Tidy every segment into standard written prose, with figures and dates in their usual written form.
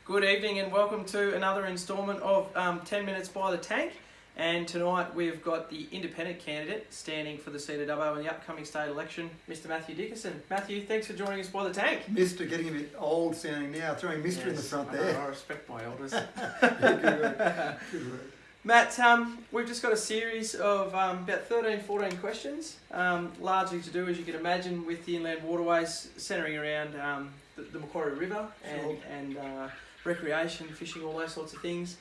Good evening and welcome to another instalment of 10 Minutes by the Tank. And tonight we've got the independent candidate standing for the seat of Dubbo in the upcoming state election, Mr. Matthew Dickerson. Matthew, thanks for joining us by the Tank. Mr. getting a bit old sounding now, throwing Mr. in the front there. I respect my elders. Good word. Good word. Matt, we've just got a series of about 13, 14 questions, largely to do, as you can imagine, with the inland waterways centering around the Macquarie River and recreation, fishing, all those sorts of things.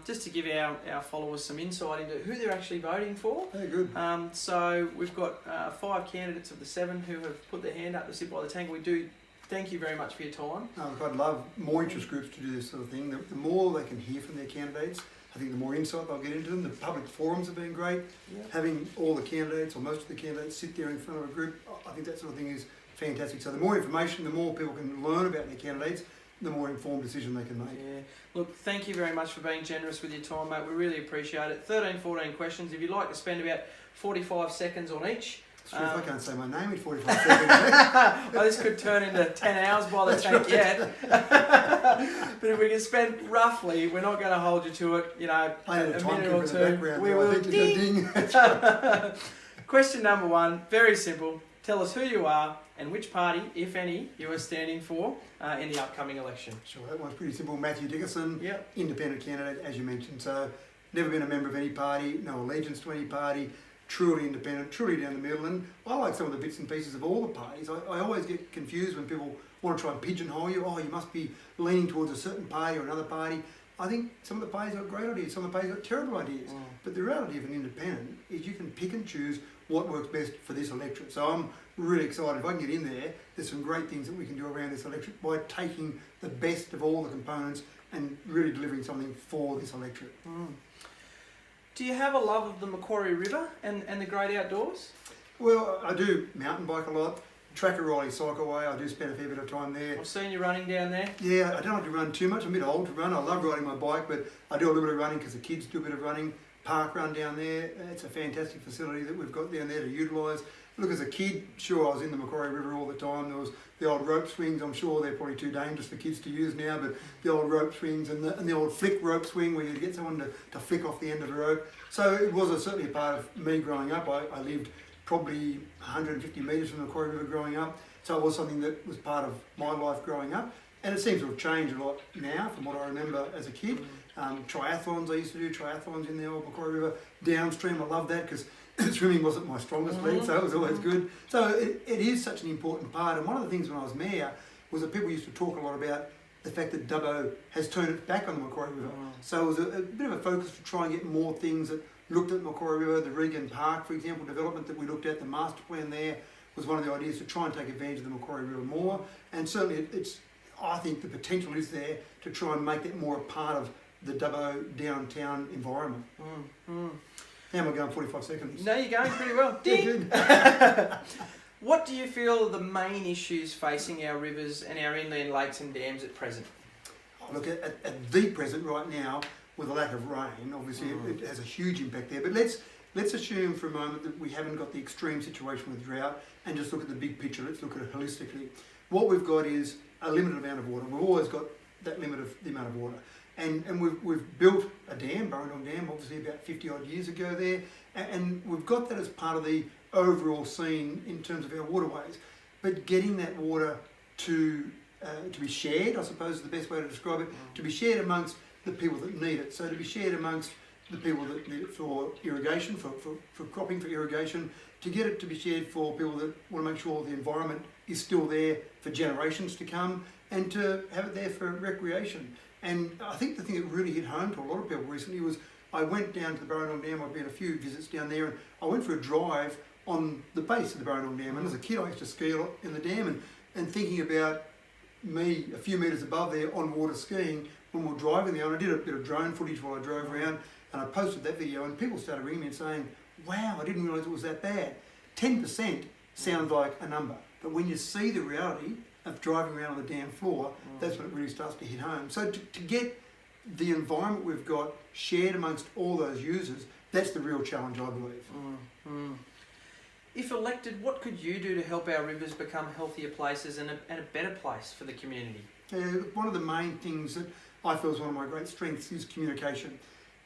Just to give our followers some insight into who they're actually voting for. Very good. So we've got 5 candidates of the 7 who have put their hand up to sit by the tank. We do thank you very much for your time. Look, I'd love more interest groups to do this sort of thing. The more they can hear from their candidates, I think the more insight they'll get into them. The public forums have been great. Yep. Having all the candidates or most of the candidates sit there in front of a group, I think that sort of thing is fantastic. So the more information, the more people can learn about their candidates, the more informed decision they can make. Yeah. Look, thank you very much for being generous with your time, mate. We really appreciate it. 13, 14 questions. If you'd like to spend about 45 seconds on each. Sure, if I can't say my name in 45 seconds. Well, this could turn into 10 hours by the tank yet. But if we can spend roughly, we're not going to hold you to it, I had a a minute or two. We will ding. Question number 1, very simple. Tell us who you are and which party, if any, you are standing for in the upcoming election. Sure, that one's pretty simple. Matthew Dickerson, Yep. independent candidate, as you mentioned. So, never been a member of any party, no allegiance to any party, truly independent, truly down the middle. And I like some of the bits and pieces of all the parties. I always get confused when people want to try and pigeonhole you. Oh, you must be leaning towards a certain party or another party. I think some of the parties got great ideas, some of the parties got terrible ideas. But the reality of an independent is you can pick and choose what works best for this electorate. So I'm really excited. If I can get in there, there's some great things that we can do around this electorate by taking the best of all the components and really delivering something for this electorate. Do you have a love of the Macquarie River and the great outdoors? Well, I do mountain bike a lot. Track O'Reilly Cycleway, I do spend a fair bit of time there. I've seen you running down there. Yeah, I don't like to run too much. I'm a bit old to run. I love riding my bike, but I do a little bit of running because the kids do a bit of running. Park run down there. It's a fantastic facility that we've got down there to utilise. Look, as a kid, sure, I was in the Macquarie River all the time. There was the old rope swings. I'm sure they're probably too dangerous for kids to use now, but the old rope swings and the old flick rope swing where you get someone to flick off the end of the rope. So it was certainly a part of me growing up. I lived probably 150 metres from the Macquarie River growing up. So it was something that was part of my life growing up. And it seems to have changed a lot now from what I remember as a kid. Triathlons, I used to do triathlons in the old Macquarie River. Downstream, I loved that because swimming wasn't my strongest leg, so it was always good. So it is such an important part. And one of the things when I was mayor was that people used to talk a lot about the fact that Dubbo has turned its back on the Macquarie River. So it was a bit of a focus to try and get more things that looked at Macquarie River. The Regan Park, for example, development that we looked at, the master plan there was one of the ideas to try and take advantage of the Macquarie River more. And certainly I think the potential is there to try and make that more a part of the Dubbo downtown environment. How am I going 45 seconds? No, you're going pretty well. Ding! What do you feel are the main issues facing our rivers and our inland lakes and dams at present? Look, at the present right now, with the lack of rain, obviously it has a huge impact there. But let's assume for a moment that we haven't got the extreme situation with drought and just look at the big picture. Let's look at it holistically. What we've got is a limited amount of water. We've always got that limit of the amount of water. And we've built a dam, Burrendong Dam, obviously about 50 odd years ago there. And we've got that as part of the overall scene in terms of our waterways. But getting that water to be shared, I suppose is the best way to describe it, to be shared amongst the people that need it. So to be shared amongst the people that need it for irrigation, for cropping, for irrigation, to get it to be shared for people that want to make sure the environment is still there for generations to come, and to have it there for recreation. And I think the thing that really hit home to a lot of people recently was I went down to the Burrendong Dam. I've been a few visits down there, and I went for a drive on the base of the Burrendong Dam. And as a kid, I used to ski a lot in the dam, and thinking about me a few metres above there on water skiing when we were driving there. And I did a bit of drone footage while I drove around, and I posted that video, and people started ringing me and saying, wow, I didn't realise it was that bad. 10% sounds like a number, but when you see the reality of driving around on the dam floor, that's when it really starts to hit home. So to get the environment we've got shared amongst all those users, that's the real challenge, I believe. If elected, what could you do to help our rivers become healthier places and a better place for the community? One of the main things that I feel is one of my great strengths is communication.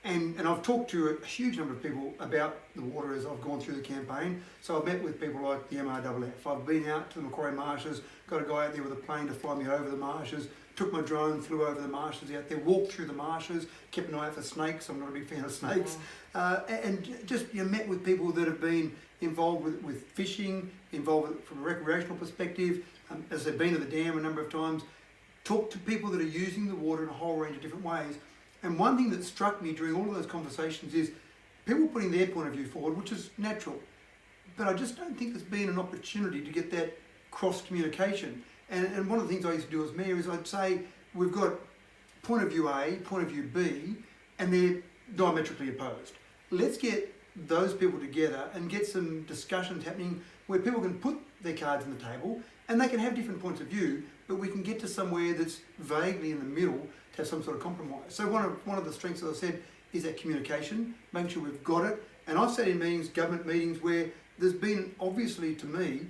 And I've talked to a huge number of people about the water as I've gone through the campaign. So I've met with people like the MRFF. I've been out to the Macquarie Marshes, got a guy out there with a plane to fly me over the marshes, took my drone, flew over the marshes out there, walked through the marshes, kept an eye out for snakes. I'm not a big fan of snakes. And just met with people that have been involved with fishing, involved from a recreational perspective, as they've been to the dam a number of times, talked to people that are using the water in a whole range of different ways. And one thing that struck me during all of those conversations is people putting their point of view forward, which is natural. But I just don't think there's been an opportunity to get that cross-communication. And one of the things I used to do as mayor is I'd say, we've got point of view A, point of view B, and they're diametrically opposed. Let's get those people together and get some discussions happening where people can put their cards on the table and they can have different points of view, but we can get to somewhere that's vaguely in the middle to have some sort of compromise. So one of the strengths, as I said, is that communication, making sure we've got it. And I've sat in meetings, government meetings, where there's been, obviously to me,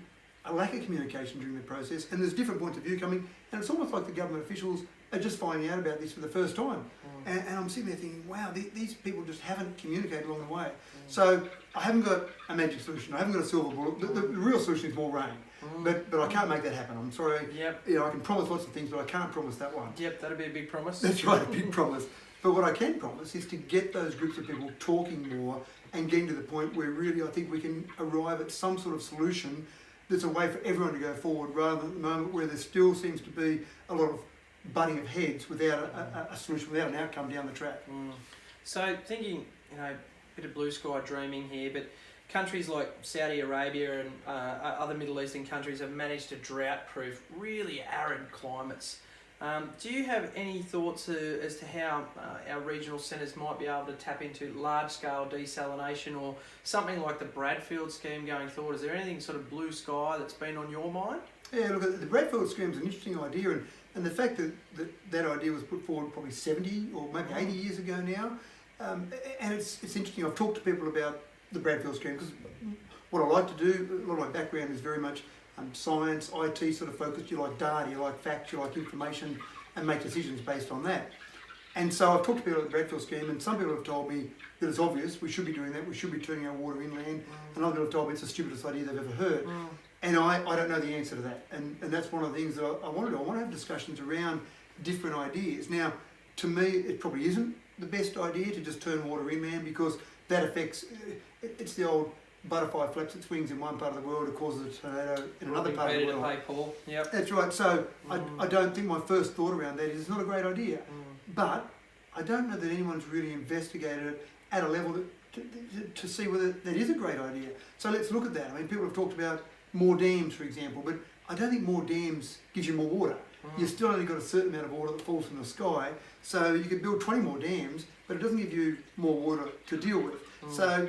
a lack of communication during the process, and there's different points of view coming, and it's almost like the government officials are just finding out about this for the first time. And I'm sitting there thinking, wow, these people just haven't communicated along the way. So I haven't got a magic solution. I haven't got a silver bullet. The real solution is more rain. But I can't make that happen. I'm sorry. Yep. I can promise lots of things, but I can't promise that one. Yep, that'd be a big promise. That's right, a big promise. But what I can promise is to get those groups of people talking more and getting to the point where really I think we can arrive at some sort of solution that's a way for everyone to go forward, rather than at the moment where there still seems to be a lot of butting of heads without a solution, without an outcome down the track. So thinking, a bit of blue sky dreaming here, but countries like Saudi Arabia and other Middle Eastern countries have managed to drought-proof really arid climates. Do you have any thoughts as to how our regional centres might be able to tap into large-scale desalination or something like the Bradfield scheme going forward? Is there anything sort of blue sky that's been on your mind? Yeah, look, the Bradfield scheme is an interesting idea, and the fact that idea was put forward probably 70 or maybe 80 years ago now, and it's interesting. I've talked to people about the Bradfield scheme because what I like to do, a lot of my background is very much science, IT sort of focused. You like data, you like facts, you like information, and make decisions based on that. And so I've talked to people about the Bradfield scheme, and some people have told me that it's obvious, we should be doing that, we should be turning our water inland, and other people have told me it's the stupidest idea they've ever heard. And I don't know the answer to that, and that's one of the things that I want to do. I want to have discussions around different ideas. Now, to me, it probably isn't the best idea to just turn water inland, because that affects, it's the old butterfly flaps its wings in one part of the world, it causes a tornado in another part of the world. Pay, Paul. Yep. That's right. So I don't think my first thought around that is it's not a great idea. But I don't know that anyone's really investigated it at a level to see whether that is a great idea. So let's look at that. I mean, people have talked about more dams, for example, but I don't think more dams gives you more water. You've still only got a certain amount of water that falls from the sky, so you could build 20 more dams, but it doesn't give you more water to deal with. So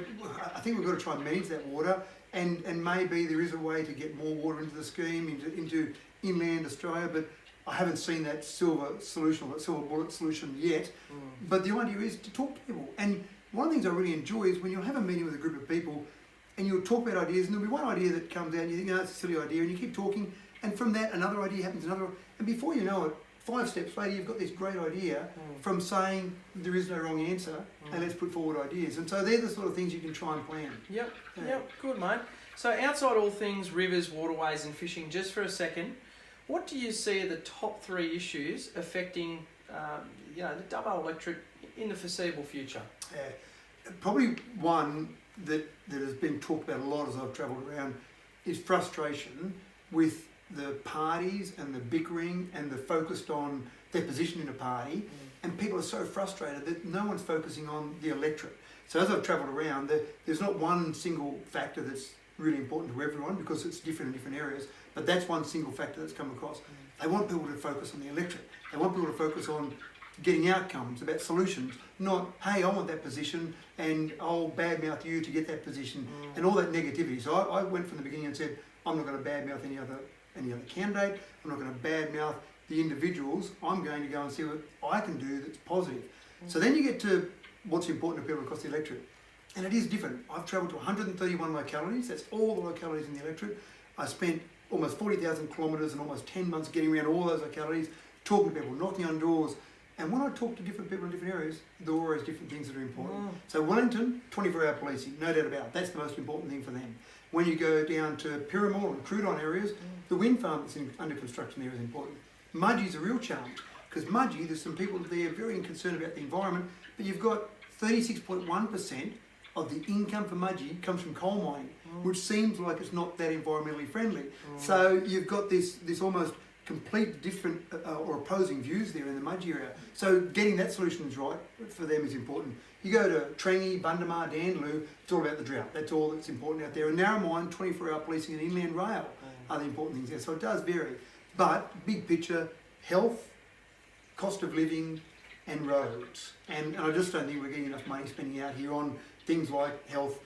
I think we've got to try and manage that water, and maybe there is a way to get more water into the scheme, into inland Australia, but I haven't seen that silver solution or that silver bullet solution yet. But the idea is to talk to people. And one of the things I really enjoy is when you'll have a meeting with a group of people and you'll talk about ideas, and there'll be one idea that comes out and you think, it's a silly idea, and you keep talking, and from that another idea happens, and before you know it, 5 steps later you've got this great idea from saying there is no wrong answer and let's put forward ideas. And so they're the sort of things you can try and plan. Yep, good mate. So outside all things rivers, waterways and fishing, just for a second, what do you see are the top 3 issues affecting the Dubbo electorate in the foreseeable future? Probably one that has been talked about a lot as I've travelled around is frustration with the parties and the bickering and the focused on their position in a party, and people are so frustrated that no one's focusing on the electorate. So as I've travelled around, there's not one single factor that's really important to everyone because it's different in different areas, but that's one single factor that's come across. They want people to focus on the electorate. They want people to focus on getting outcomes, about solutions, not, hey, I want that position and I'll badmouth you to get that position, and all that negativity. So I went from the beginning and said, I'm not going to badmouth any other candidate, I'm not going to badmouth the individuals, I'm going to go and see what I can do that's positive. So then you get to what's important to people across the electorate, and it is different. I've travelled to 131 localities, that's all the localities in the electorate. I spent almost 40,000 kilometres and almost 10 months getting around all those localities. talking to people, knocking on doors. And when I talk to different people in different areas, there are always different things that are important. So Wellington, 24-hour policing, no doubt about it. That's the most important thing for them. When you go down to Piramal and Crudon areas, the wind farm that's under construction there is important. Mudgee's a real challenge, because Mudgee, there's some people there very concerned about the environment, but you've got 36.1% of the income for Mudgee comes from coal mining, which seems like it's not that environmentally friendly. So you've got this almost complete different or opposing views there in the Mudgee area. So getting that solutions right for them is important. You go to Trangie, Bundamar, Dandaloo, it's all about the drought. That's all that's important out there. And Narromine, 24-hour policing and inland rail are the important things there. So it does vary. But big picture, health, cost of living and roads. And I just don't think we're getting enough money spending out here on things like health.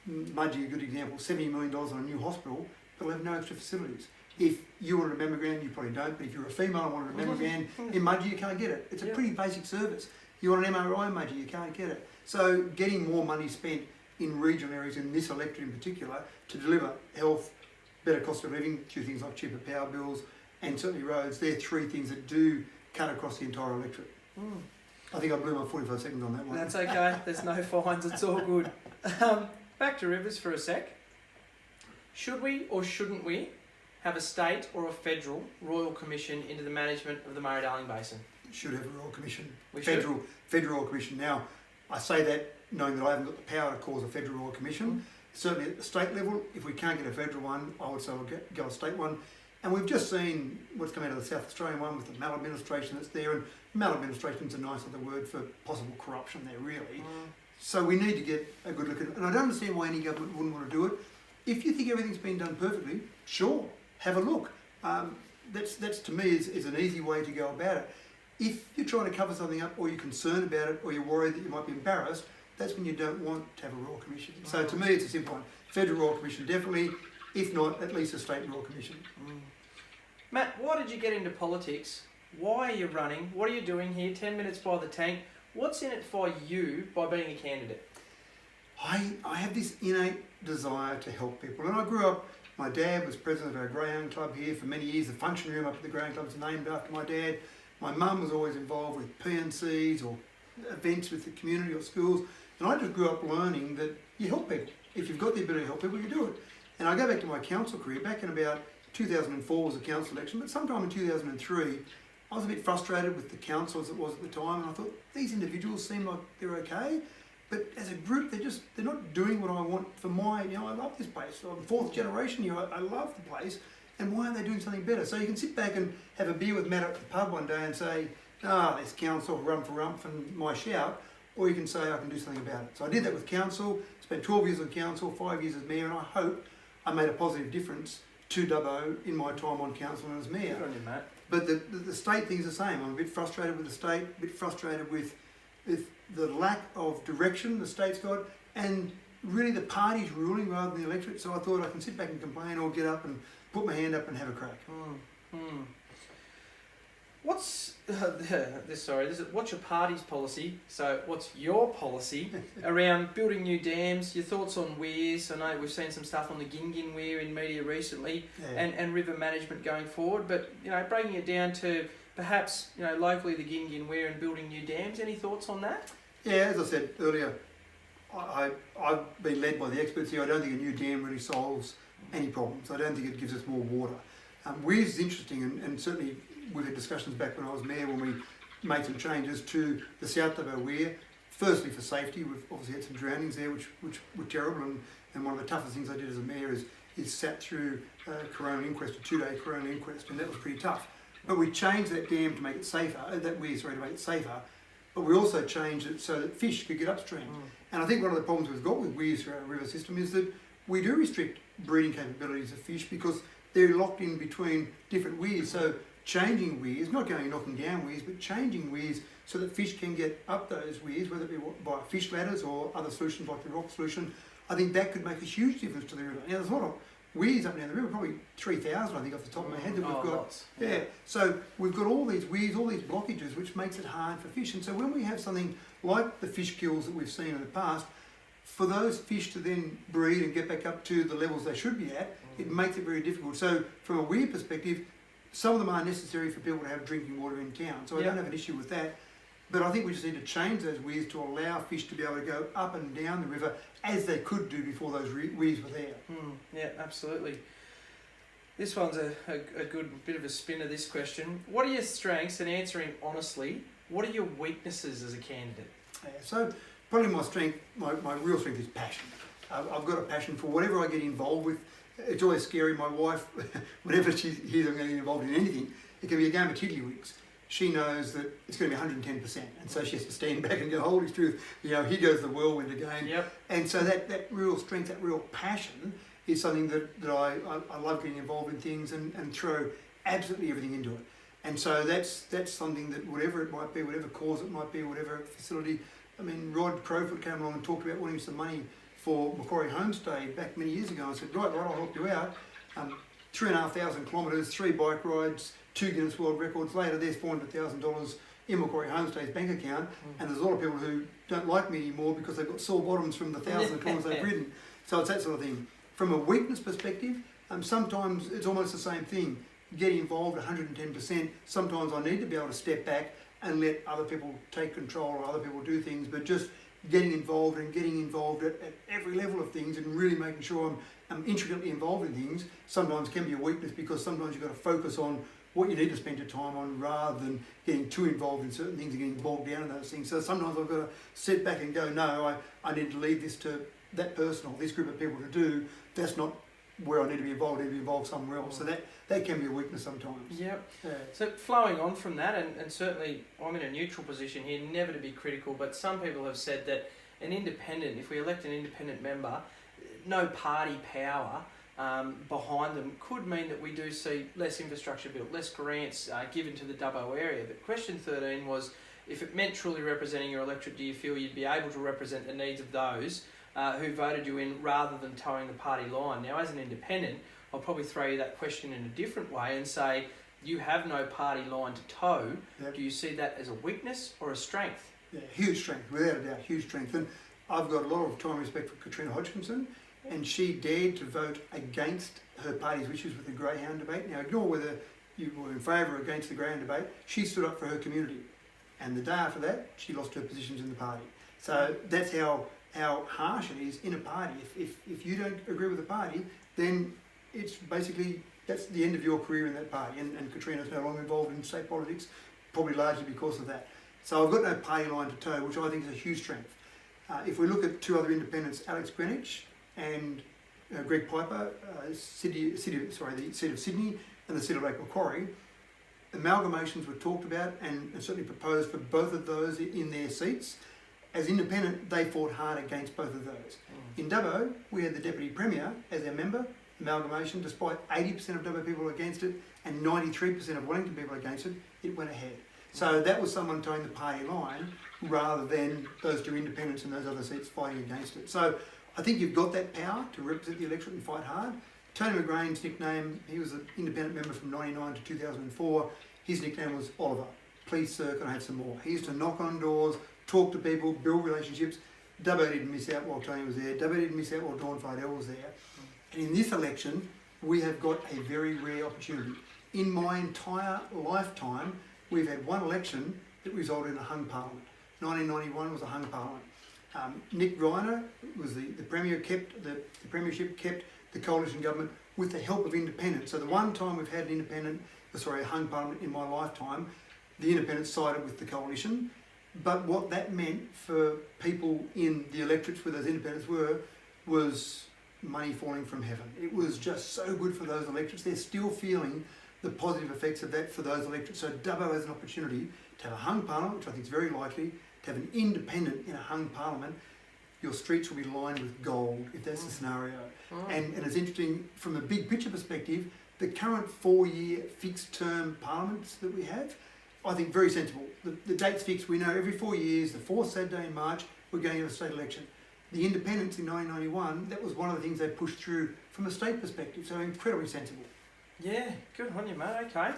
Mudgee, a good example, $70 million on a new hospital, but we'll have no extra facilities. If you want a mammogram, you probably don't, but if you're a female and want a mammogram in Mudgee, you can't get it. It's a pretty basic service. You want an MRI in Mudgee, you can't get it. So getting more money spent in regional areas, in this electorate in particular, to deliver health, better cost of living, through things like cheaper power bills, and certainly roads, they're three things that do cut across the entire electorate. I think I blew my 45 seconds on that one. That's okay, there's no fines, it's all good. Back to rivers for a sec. Should we or shouldn't we have a state or a federal royal commission into the management of the Murray-Darling Basin? Should have a royal commission. We federal royal commission. Now, I say that knowing that I haven't got the power to cause a federal royal commission. Certainly at the state level, if we can't get a federal one, I would say we'll go a state one. And we've just seen what's come out of the South Australian one with the maladministration that's there, and maladministration's a nice other word for possible corruption there, really. So we need to get a good look at it. And I don't understand why any government wouldn't want to do it. If you think everything's been done perfectly, sure, have a look. That's to me is an easy way to go about it. If you're trying to cover something up, or you're concerned about it, or you're worried that you might be embarrassed, that's when you don't want to have a royal commission. So to me, it's a simple one. Federal royal commission, definitely. If not, at least a state royal commission. Matt, why did you get into politics? Why are you running? What are you doing here? 10 minutes by the tank. What's in it for you by being a candidate? I have this innate desire to help people. And I grew up, my dad was president of our greyhound club here for many years. The function room up at the greyhound club is named after my dad. My mum was always involved with PNCs or events with the community or schools. And I just grew up learning that you help people. If you've got the ability to help people, you do it. And I go back to my council career, back in about 2004 was a council election, but sometime in 2003, I was a bit frustrated with the council as it was at the time, and I thought, these individuals seem like they're okay, but as a group, they're not doing what I want for I love this place. I'm fourth generation here, I love the place, and why aren't they doing something better? So you can sit back and have a beer with Matt at the pub one day and say, this council, rump for rump, and my shout, or you can say, I can do something about it. So I did that with council, spent 12 years on council, 5 years as mayor, and I hope I made a positive difference to Dubbo in my time on council and as mayor. Good on you, Matt. But the state thing's the same. I'm a bit frustrated with the state, a bit frustrated with the lack of direction the state's got, and really the party's ruling rather than the electorate. So I thought I can sit back and complain, or get up and put my hand up and have a crack. What's what's your party's policy? So what's your policy around building new dams? Your thoughts on weirs? I know we've seen some stuff on the Gingin weir in media recently, and river management going forward. But breaking it down to perhaps locally the Gingin weir and building new dams. Any thoughts on that? Yeah, as I said earlier, I've been led by the experts here. I don't think a new dam really solves any problems. I don't think it gives us more water. Weirs is interesting, and certainly we've had discussions back when I was mayor when we made some changes to the South Dubbo weir. Firstly, for safety, we've obviously had some drownings there, which were terrible, and one of the toughest things I did as a mayor is sat through a coronial inquest, a 2-day coronial inquest, and that was pretty tough. But we changed that dam to make it safer, that weir, sorry, to make it safer, but we also changed it so that fish could get upstream. And I think one of the problems we've got with weirs through our river system is that we do restrict breeding capabilities of fish because they're locked in between different weirs. So changing weirs, not going knocking down weirs, but changing weirs so that fish can get up those weirs, whether it be by fish ladders or other solutions like the rock solution, I think that could make a huge difference to the river. Now, there's a lot of weirs up and down the river, probably 3,000, I think, off the top of my head that we've got. Lots. Yeah, so we've got all these weirs, all these blockages, which makes it hard for fish. And so when we have something like the fish kills that we've seen in the past, for those fish to then breed and get back up to the levels they should be at, it makes it very difficult. So from a weir perspective, some of them are necessary for people to have drinking water in town, so I don't have an issue with that. But I think we just need to change those weirs to allow fish to be able to go up and down the river as they could do before those weirs were there. Yeah, absolutely. This one's a good bit of a spinner, this question. What are your strengths, and answering honestly, what are your weaknesses as a candidate? So probably my strength, my real strength is passion. I've got a passion for whatever I get involved with. It's always scary. My wife, whenever she hears I'm going to get involved in anything, it can be a game of tiddlywinks. She knows that it's going to be 110%, and so she has to stand back and go, holy truth, here goes the whirlwind again. Yep. And so that real strength, that real passion is something that I love getting involved in things and throw absolutely everything into it. And so that's something that whatever it might be, whatever cause it might be, whatever facility. I mean, Rod Crowfoot came along and talked about wanting some money for Macquarie Homestay back many years ago. I said, right, I'll help you out. 3,500 kilometres, 3 bike rides, 2 Guinness World Records. Later, there's $400,000 in Macquarie Homestay's bank account. And there's a lot of people who don't like me anymore because they've got sore bottoms from the 1,000 kilometres they've ridden. So it's that sort of thing. From a weakness perspective, sometimes it's almost the same thing. Get involved 110%. Sometimes I need to be able to step back and let other people take control or other people do things, but just getting involved at every level of things and really making sure I'm intricately involved in things sometimes can be a weakness, because sometimes you've got to focus on what you need to spend your time on rather than getting too involved in certain things and getting bogged down in those things. So sometimes I've got to sit back and go, no, I need to leave this to that person or this group of people to do. That's not where I need to be involved. I need to be involved somewhere else. So that can be a weakness sometimes. Yep. So flowing on from that, and certainly I'm in a neutral position here, never to be critical, but some people have said that an independent, if we elect an independent member, no party power behind them could mean that we do see less infrastructure built, less grants given to the Dubbo area. But question 13 was, if it meant truly representing your electorate, do you feel you'd be able to represent the needs of those who voted you in rather than towing the party line? Now, as an independent, I'll probably throw you that question in a different way and say, you have no party line to tow. Yep. Do you see that as a weakness or a strength? Yeah, huge strength, without a doubt, huge strength. And I've got a lot of time and respect for Katrina Hodgkinson, and she dared to vote against her party's wishes with the Greyhound debate. Now, ignore whether you were in favour or against the Greyhound debate, she stood up for her community. And the day after that, she lost her positions in the party. So that's how harsh it is in a party. If you don't agree with the party, then it's basically, that's the end of your career in that party. And Katrina's no longer involved in state politics, probably largely because of that. So I've got no party line to tow, which I think is a huge strength. If we look at 2 other independents, Alex Greenwich and Greg Piper, the seat of Sydney and the seat of Lake Macquarie, amalgamations were talked about and certainly proposed for both of those in their seats. As independent, they fought hard against both of those. In Dubbo, we had the Deputy Premier as our member, amalgamation, despite 80% of Dubbo people against it and 93% of Wellington people against it, it went ahead. So that was someone towing the party line rather than those 2 independents in those other seats fighting against it. So I think you've got that power to represent the electorate and fight hard. Tony McGrain's nickname, he was an independent member from 1999 to 2004. His nickname was Oliver. Please, sir, can I have some more? He used to knock on doors, talk to people, build relationships. Dubbo didn't miss out while Tony was there. Dubbo didn't miss out while Dawn Fidel was there. And in this election, we have got a very rare opportunity. In my entire lifetime, we've had one election that resulted in a hung parliament. 1991 was a hung parliament. Nick Reiner was the premier, kept the premiership, kept the coalition government with the help of independents. So the one time we've had a hung parliament in my lifetime, the independents sided with the coalition. But what that meant for people in the electorates where those independents were was money falling from heaven. It was just so good for those electorates. They're still feeling the positive effects of that for those electorates. So Dubbo has an opportunity to have a hung parliament, which I think is very likely, to have an independent in a hung parliament. Your streets will be lined with gold if that's the scenario. And it's interesting from a big picture perspective, the current 4-year fixed term parliaments that we have, I think very sensible. The date's fixed. We know every 4 years, the 4th Saturday in March, we're going to a state election. The independents in 1991, that was one of the things they pushed through from a state perspective, so incredibly sensible. Yeah, good on you, mate. Okay.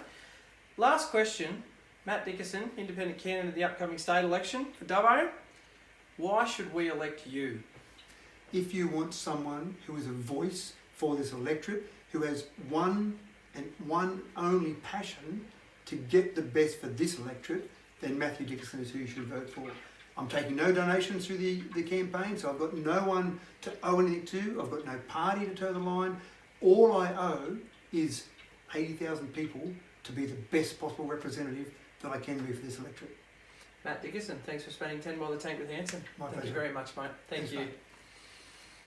Last question. Matt Dickerson, independent candidate at the upcoming state election for Dubbo. Why should we elect you? If you want someone who is a voice for this electorate, who has one and one only passion to get the best for this electorate, then Matthew Dickinson is who you should vote for. I'm taking no donations through the campaign, so I've got no one to owe anything to. I've got no party to toe the line. All I owe is 80,000 people to be the best possible representative that I can be for this electorate. Matt Dickinson, thanks for spending 10 more the tank with Hansen. My Thank pleasure. you very much, mate. Thank Thanks, you. mate.